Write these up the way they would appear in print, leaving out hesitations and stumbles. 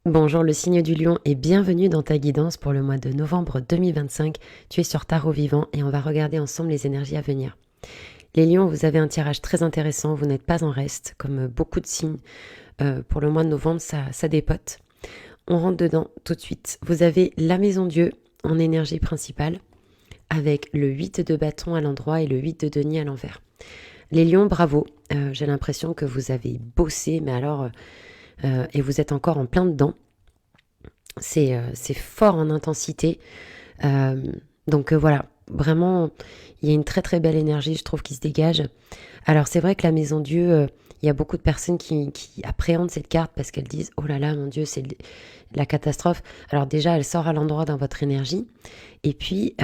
Bonjour le signe du lion et bienvenue dans ta guidance pour le mois de novembre 2025. Tu es sur Tarot Vivant et on va regarder ensemble les énergies à venir. Les lions, vous avez un tirage très intéressant, vous n'êtes pas en reste, comme beaucoup de signes. Pour le mois de novembre, ça dépote. On rentre dedans tout de suite. Vous avez la maison Dieu en énergie principale avec le 8 de bâton à l'endroit et le 8 de denier à l'envers. Les lions, bravo. J'ai l'impression que vous avez bossé, mais alors... et vous êtes encore en plein dedans. C'est fort en intensité. Voilà, vraiment, il y a une très très belle énergie, je trouve, qui se dégage. Alors c'est vrai que la maison Dieu, il y a beaucoup de personnes qui appréhendent cette carte parce qu'elles disent « Oh là là, mon Dieu, c'est la catastrophe ». Alors déjà, elle sort à l'endroit dans votre énergie. Et puis,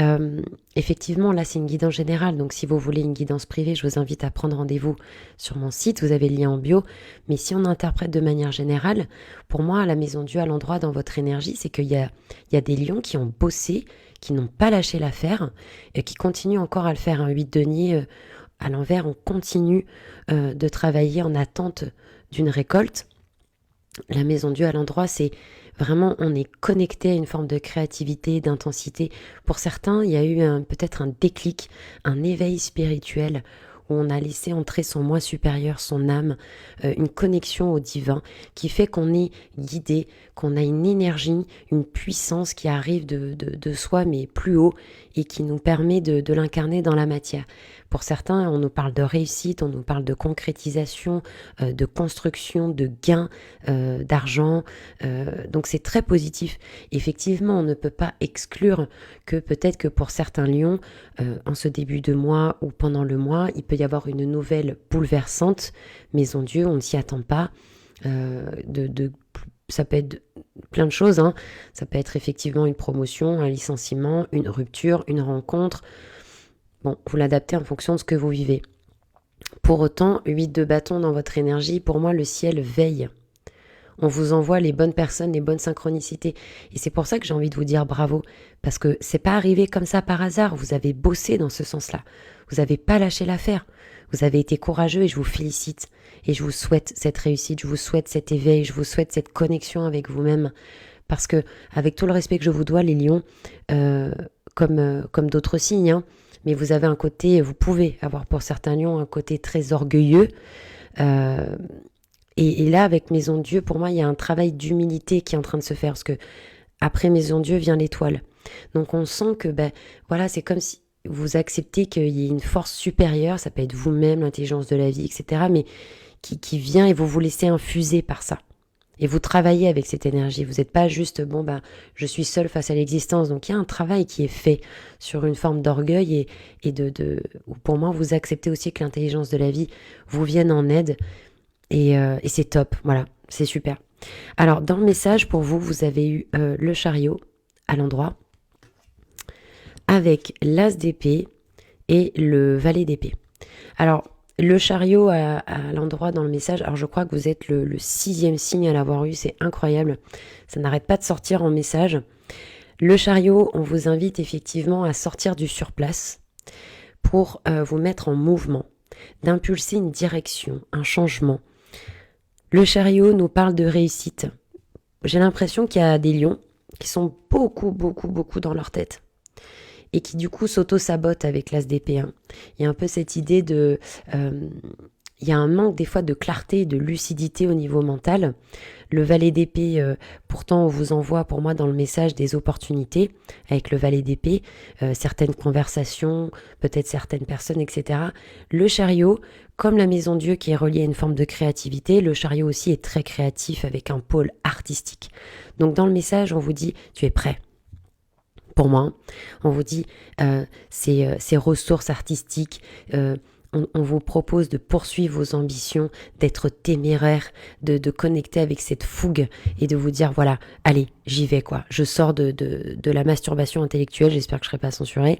effectivement, là, c'est une guidance générale. Donc si vous voulez une guidance privée, je vous invite à prendre rendez-vous sur mon site. Vous avez le lien en bio. Mais si on interprète de manière générale, pour moi, la maison Dieu à l'endroit dans votre énergie, c'est qu'il y a des lions qui ont bossé, qui n'ont pas lâché l'affaire, et qui continuent encore à le faire. Un 8 denier à l'envers, on continue de travailler en attente d'une récolte. La maison Dieu à l'endroit, c'est vraiment, on est connecté à une forme de créativité, d'intensité. Pour certains, il y a eu peut-être un déclic, un éveil spirituel où on a laissé entrer son moi supérieur, son âme, une connexion au divin qui fait qu'on est guidé, qu'on a une énergie, une puissance qui arrive de soi mais plus haut et qui nous permet de l'incarner dans la matière. Pour certains, on nous parle de réussite, on nous parle de concrétisation, de construction, de gain d'argent. Donc c'est très positif. Effectivement, on ne peut pas exclure que peut-être que pour certains lions, en ce début de mois ou pendant le mois, il peut y avoir une nouvelle bouleversante. Maison Dieu, on ne s'y attend pas. Ça peut être plein de choses. Ça peut être effectivement une promotion, un licenciement, une rupture, une rencontre. Bon, vous l'adaptez en fonction de ce que vous vivez. Pour autant, 8 de bâton dans votre énergie, pour moi, le ciel veille. On vous envoie les bonnes personnes, les bonnes synchronicités. Et c'est pour ça que j'ai envie de vous dire bravo. Parce que c'est pas arrivé comme ça par hasard. Vous avez bossé dans ce sens-là. Vous n'avez pas lâché l'affaire. Vous avez été courageux et je vous félicite. Et je vous souhaite cette réussite, je vous souhaite cet éveil, je vous souhaite cette connexion avec vous-même. Parce que, avec tout le respect que je vous dois, les lions, comme d'autres signes, mais vous avez un côté, vous pouvez avoir pour certains lions un côté très orgueilleux. Et là, avec Maison Dieu, pour moi, il y a un travail d'humilité qui est en train de se faire. Parce que après Maison Dieu vient l'étoile. Donc on sent que, voilà, c'est comme si vous acceptez qu'il y ait une force supérieure, ça peut être vous-même, l'intelligence de la vie, etc., mais qui vient et vous vous laissez infuser par ça. Et vous travaillez avec cette énergie. Vous n'êtes pas juste, je suis seul face à l'existence. Donc il y a un travail qui est fait sur une forme d'orgueil et où pour moi, vous acceptez aussi que l'intelligence de la vie vous vienne en aide. Et c'est top, voilà, c'est super. Alors, dans le message, pour vous, vous avez eu le chariot à l'endroit, avec l'as d'épée et le valet d'épée. Alors, le chariot à l'endroit dans le message, alors je crois que vous êtes le 6e signe à l'avoir eu, c'est incroyable. Ça n'arrête pas de sortir en message. Le chariot, on vous invite effectivement à sortir du surplace pour vous mettre en mouvement, d'impulser une direction, un changement. Le chariot nous parle de réussite. J'ai l'impression qu'il y a des lions qui sont beaucoup dans leur tête et qui du coup s'auto-sabotent avec l'as d'épée. Il y a un peu cette idée de... il y a un manque des fois de clarté et de lucidité au niveau mental. Le valet d'épée, pourtant on vous envoie pour moi dans le message des opportunités avec le valet d'épée, certaines conversations, peut-être certaines personnes, etc. Le chariot, comme la maison Dieu qui est reliée à une forme de créativité, le chariot aussi est très créatif avec un pôle artistique. Donc dans le message, on vous dit, tu es prêt. Pour moi, on vous dit ces ressources artistiques, on vous propose de poursuivre vos ambitions, d'être téméraire, de connecter avec cette fougue et de vous dire, voilà, allez, j'y vais, quoi. Je sors de la masturbation intellectuelle, j'espère que je ne serai pas censurée.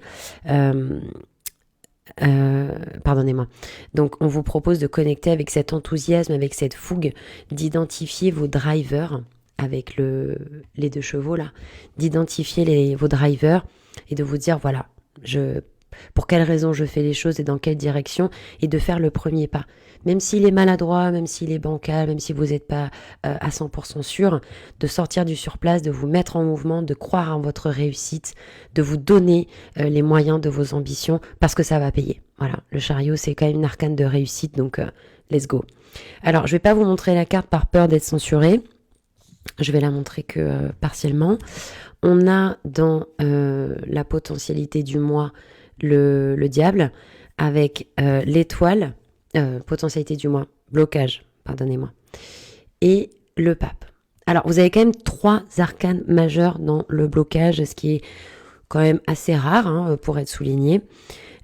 Pardonnez-moi. Donc, on vous propose de connecter avec cet enthousiasme, avec cette fougue, d'identifier vos drivers avec les 2 chevaux là, d'identifier vos drivers et de vous dire voilà, pour quelles raisons je fais les choses et dans quelle direction, et de faire le premier pas. Même s'il est maladroit, même s'il est bancal, même si vous n'êtes pas à 100% sûr, de sortir du surplace, de vous mettre en mouvement, de croire en votre réussite, de vous donner les moyens de vos ambitions, parce que ça va payer. Voilà, le chariot, c'est quand même une arcane de réussite, donc let's go. Alors, je ne vais pas vous montrer la carte par peur d'être censurée. Je vais la montrer que partiellement. On a dans la potentialité du mois le diable avec l'étoile, potentialité du mois, blocage, pardonnez-moi, et le pape. Alors, vous avez quand même 3 arcanes majeurs dans le blocage, ce qui est quand même assez rare pour être souligné.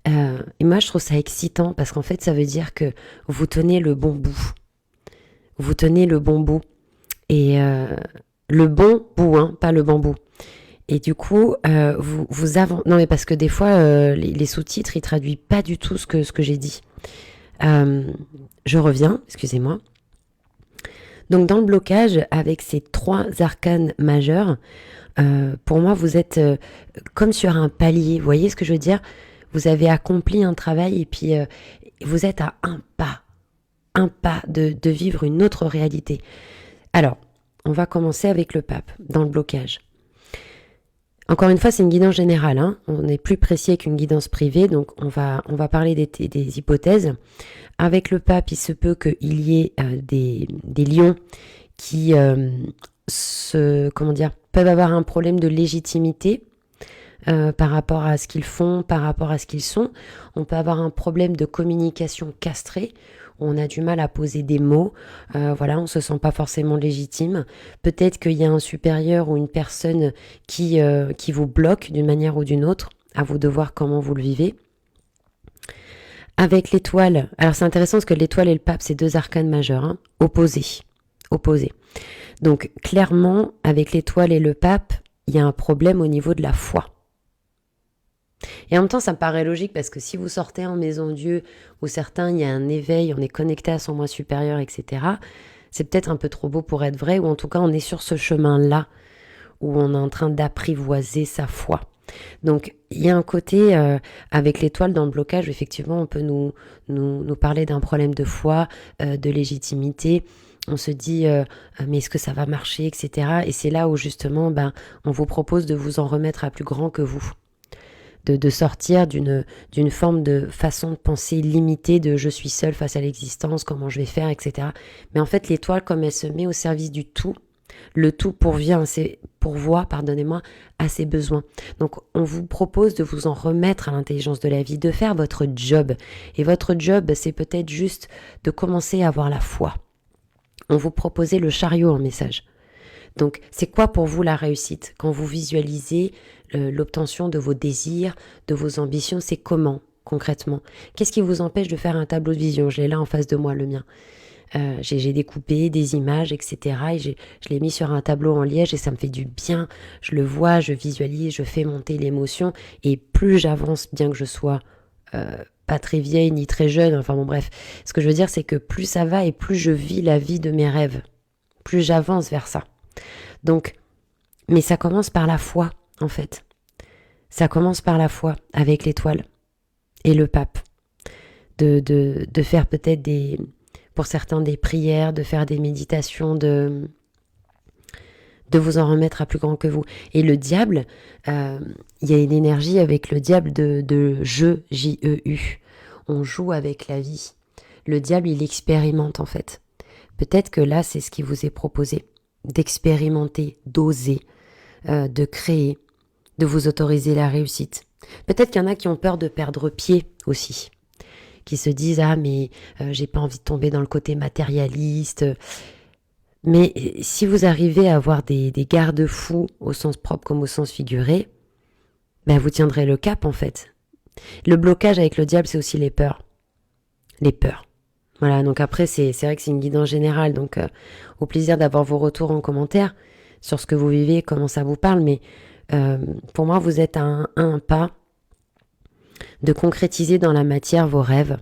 Et moi, je trouve ça excitant parce qu'en fait, ça veut dire que vous tenez le bon bout. Vous tenez le bon bout. Et le bon bout, pas le bambou. Et du coup, vous avancez. Non, mais parce que des fois, les sous-titres, ils traduisent pas du tout ce que j'ai dit. Je reviens, excusez-moi. Donc, dans le blocage, avec ces 3 arcanes majeurs, pour moi, vous êtes comme sur un palier. Vous voyez ce que je veux dire ? Vous avez accompli un travail et puis vous êtes à un pas de vivre une autre réalité. Alors, on va commencer avec le pape, dans le blocage. Encore une fois, c'est une guidance générale. On est plus précis qu'une guidance privée, donc on va parler des hypothèses. Avec le pape, il se peut qu'il y ait des lions qui peuvent avoir un problème de légitimité par rapport à ce qu'ils font, par rapport à ce qu'ils sont. On peut avoir un problème de communication castrée, où on a du mal à poser des mots, on se sent pas forcément légitime. Peut-être qu'il y a un supérieur ou une personne qui vous bloque d'une manière ou d'une autre, à vous de voir comment vous le vivez. Avec l'étoile, alors c'est intéressant parce que l'étoile et le pape, c'est 2 arcanes majeurs, opposés. Donc clairement, avec l'étoile et le pape, il y a un problème au niveau de la foi. Et en même temps, ça me paraît logique parce que si vous sortez en maison Dieu, où certains, il y a un éveil, on est connecté à son moi supérieur, etc., c'est peut-être un peu trop beau pour être vrai, ou en tout cas, on est sur ce chemin-là, où on est en train d'apprivoiser sa foi. Donc, il y a un côté, avec l'étoile dans le blocage, où effectivement, on peut nous parler d'un problème de foi, de légitimité. On se dit, mais est-ce que ça va marcher, etc. Et c'est là où, justement, on vous propose de vous en remettre à plus grand que vous. De sortir d'une forme de façon de penser limitée de je suis seule face à l'existence, comment je vais faire, etc. Mais en fait, l'étoile, comme elle se met au service du tout, le tout pourvoit, à ses besoins. Donc, on vous propose de vous en remettre à l'intelligence de la vie, de faire votre job. Et votre job, c'est peut-être juste de commencer à avoir la foi. On vous proposait le chariot en message. Donc, c'est quoi pour vous la réussite ? Quand vous visualisez l'obtention de vos désirs, de vos ambitions, c'est comment concrètement ? Qu'est-ce qui vous empêche de faire un tableau de vision ? Je l'ai là en face de moi, le mien. J'ai découpé des images, etc. Et je l'ai mis sur un tableau en liège et ça me fait du bien. Je le vois, je visualise, je fais monter l'émotion. Et plus j'avance, bien que je sois pas très vieille ni très jeune, enfin bon bref, ce que je veux dire, c'est que plus ça va et plus je vis la vie de mes rêves. Plus j'avance vers ça. Donc, mais ça commence par la foi, en fait. Ça commence par la foi, avec l'étoile et le pape. De faire peut-être pour certains des prières, de faire des méditations, de vous en remettre à plus grand que vous. Et le diable, il y a une énergie avec le diable de jeu, J-E-U. On joue avec la vie. Le diable, il expérimente, en fait. Peut-être que là, c'est ce qui vous est proposé. D'expérimenter, d'oser, de créer, de vous autoriser la réussite. Peut-être qu'il y en a qui ont peur de perdre pied aussi, qui se disent « Ah, mais j'ai pas envie de tomber dans le côté matérialiste. » Mais si vous arrivez à avoir des garde-fous au sens propre comme au sens figuré, vous tiendrez le cap en fait. Le blocage avec le diable, c'est aussi les peurs. Les peurs. Voilà, donc après, c'est vrai que c'est une guidance générale, donc au plaisir d'avoir vos retours en commentaire sur ce que vous vivez, comment ça vous parle, mais pour moi, vous êtes à un pas de concrétiser dans la matière vos rêves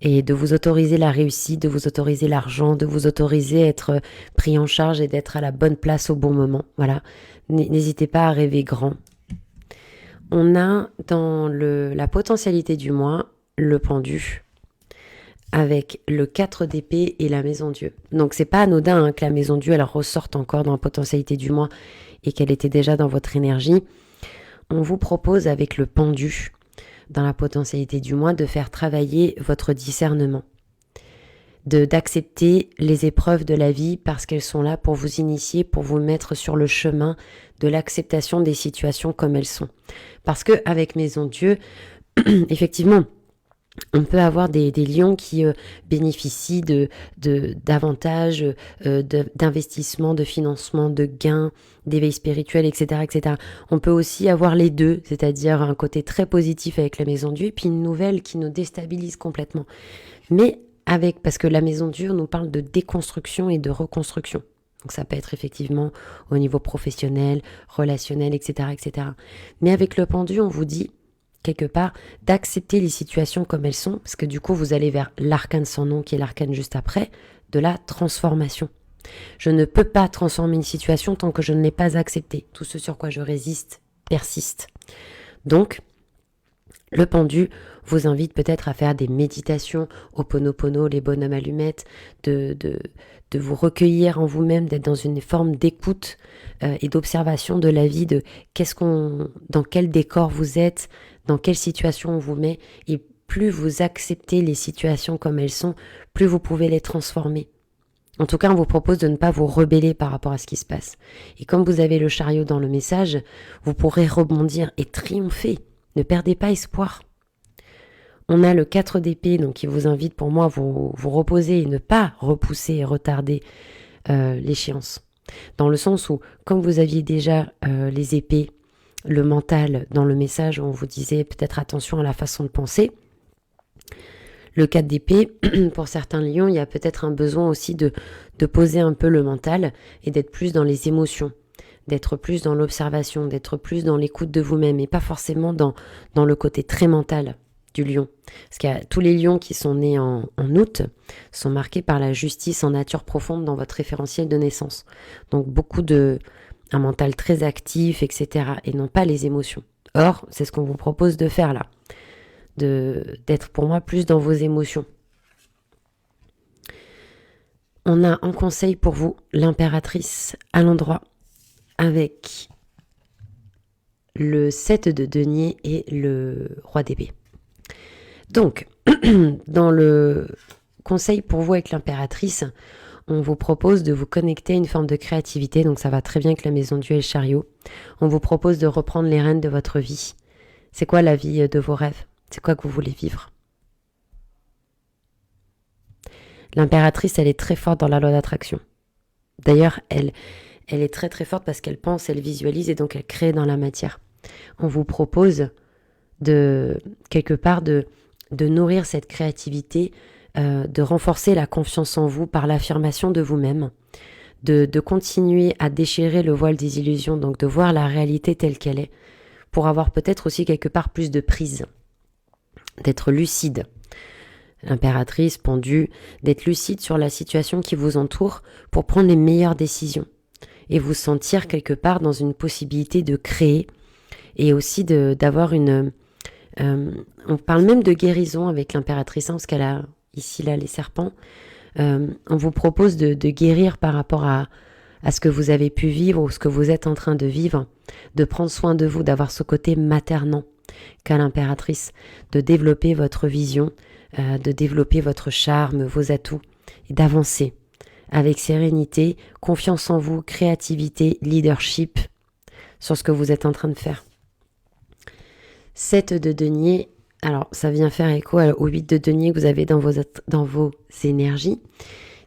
et de vous autoriser la réussite, de vous autoriser l'argent, de vous autoriser à être pris en charge et d'être à la bonne place au bon moment. Voilà, n'hésitez pas à rêver grand. On a dans la potentialité du mois le pendu avec le 4 d'épée et la maison Dieu. Donc c'est pas anodin que la maison Dieu elle ressorte encore dans la potentialité du mois et qu'elle était déjà dans votre énergie. On vous propose avec le pendu dans la potentialité du mois de faire travailler votre discernement, d'accepter les épreuves de la vie parce qu'elles sont là pour vous initier, pour vous mettre sur le chemin de l'acceptation des situations comme elles sont. Parce que avec Maison Dieu, effectivement, on peut avoir des lions qui bénéficient d'avantages, d'investissement, de financement, de gains, d'éveil spirituel, etc., etc. On peut aussi avoir les deux, c'est-à-dire un côté très positif avec la Maison Dieu, et puis une nouvelle qui nous déstabilise complètement. Mais parce que la Maison Dieu nous parle de déconstruction et de reconstruction. Donc ça peut être effectivement au niveau professionnel, relationnel, etc., etc. Mais avec le pendu, on vous dit quelque part, d'accepter les situations comme elles sont, parce que du coup, vous allez vers l'arcane sans nom, qui est l'arcane juste après, de la transformation. Je ne peux pas transformer une situation tant que je ne l'ai pas acceptée. Tout ce sur quoi je résiste persiste. Donc, le pendu vous invite peut-être à faire des méditations, Ho'oponopono, les bonhommes allumettes, de vous recueillir en vous-même, d'être dans une forme d'écoute et d'observation de la vie, dans quel décor vous êtes, dans quelle situation on vous met, et plus vous acceptez les situations comme elles sont, plus vous pouvez les transformer. En tout cas, on vous propose de ne pas vous rebeller par rapport à ce qui se passe. Et comme vous avez le chariot dans le message, vous pourrez rebondir et triompher. Ne perdez pas espoir. On a le 4 d'épée, donc qui vous invite pour moi à vous reposer et ne pas repousser et retarder l'échéance. Dans le sens où, comme vous aviez déjà les épées, le mental dans le message, on vous disait peut-être attention à la façon de penser. Le 4 d'épée, pour certains lions, il y a peut-être un besoin aussi de poser un peu le mental et d'être plus dans les émotions, d'être plus dans l'observation, d'être plus dans l'écoute de vous-même et pas forcément dans le côté très mental du lion. Parce qu'il y a tous les lions qui sont nés en août sont marqués par la justice en nature profonde dans votre référentiel de naissance. Donc un mental très actif, etc. et non pas les émotions. Or, c'est ce qu'on vous propose de faire là. D'être pour moi plus dans vos émotions. On a en conseil pour vous l'impératrice à l'endroit avec le 7 de denier et le roi d'épée. Donc, dans le conseil pour vous avec l'impératrice, on vous propose de vous connecter à une forme de créativité, donc ça va très bien avec la maison Dieu et le chariot. On vous propose de reprendre les rênes de votre vie. C'est quoi la vie de vos rêves ? C'est quoi que vous voulez vivre ? L'impératrice, elle est très forte dans la loi d'attraction. D'ailleurs, elle est très très forte parce qu'elle pense, elle visualise et donc elle crée dans la matière. On vous propose quelque part de nourrir cette créativité, de renforcer la confiance en vous par l'affirmation de vous-même, de continuer à déchirer le voile des illusions, donc de voir la réalité telle qu'elle est, pour avoir peut-être aussi quelque part plus de prise, d'être lucide. L'impératrice pendue, d'être lucide sur la situation qui vous entoure pour prendre les meilleures décisions et vous sentir quelque part dans une possibilité de créer et aussi d'avoir une... on parle même de guérison avec l'impératrice, parce qu'elle a ici là les serpents. On vous propose de guérir par rapport à ce que vous avez pu vivre ou ce que vous êtes en train de vivre, de prendre soin de vous, d'avoir ce côté maternant qu'a l'impératrice, de développer votre vision, de développer votre charme, vos atouts et d'avancer avec sérénité, confiance en vous, créativité, leadership sur ce que vous êtes en train de faire. 7 de denier, alors ça vient faire écho au 8 de denier que vous avez dans vos énergies.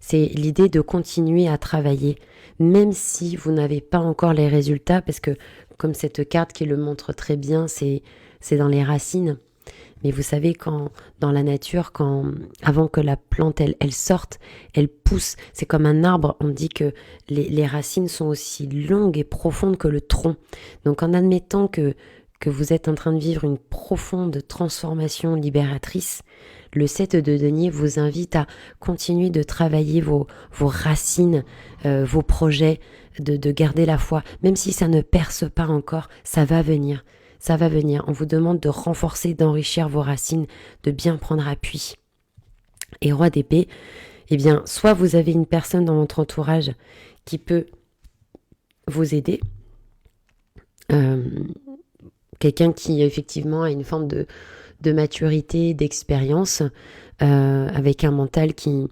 C'est l'idée de continuer à travailler, même si vous n'avez pas encore les résultats, parce que comme cette carte qui le montre très bien, c'est dans les racines. Mais vous savez, dans la nature, avant que la plante elle sorte, elle pousse. C'est comme un arbre. On dit que les racines sont aussi longues et profondes que le tronc. Donc en admettant que vous êtes en train de vivre une profonde transformation libératrice, le 7 de denier vous invite à continuer de travailler vos racines, vos projets, de garder la foi. Même si ça ne perce pas encore, ça va venir. ça va venir. On vous demande de renforcer, d'enrichir vos racines, de bien prendre appui. Et roi d'épée, eh bien, soit vous avez une personne dans votre entourage qui peut vous aider, quelqu'un qui effectivement a une forme de maturité, d'expérience, avec un mental qui...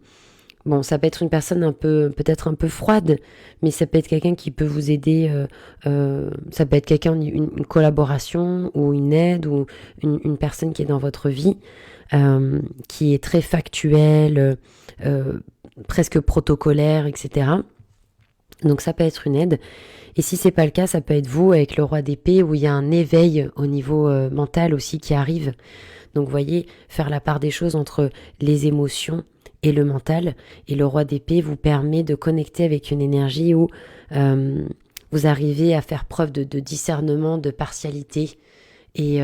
Bon, ça peut être une personne peut-être un peu froide, mais ça peut être quelqu'un qui peut vous aider, ça peut être quelqu'un, une collaboration ou une aide ou une personne qui est dans votre vie, qui est très factuelle, presque protocolaire, etc. Donc ça peut être une aide. Et si c'est pas le cas, ça peut être vous avec le roi d'épée où il y a un éveil au niveau mental aussi qui arrive. Donc vous voyez, faire la part des choses entre les émotions et le mental. Et le roi d'épée vous permet de connecter avec une énergie où vous arrivez à faire preuve de discernement, de partialité et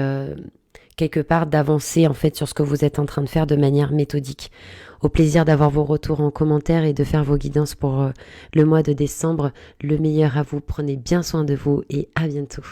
quelque part d'avancer en fait sur ce que vous êtes en train de faire de manière méthodique. Au plaisir d'avoir vos retours en commentaire et de faire vos guidances pour le mois de décembre. Le meilleur à vous, prenez bien soin de vous et à bientôt.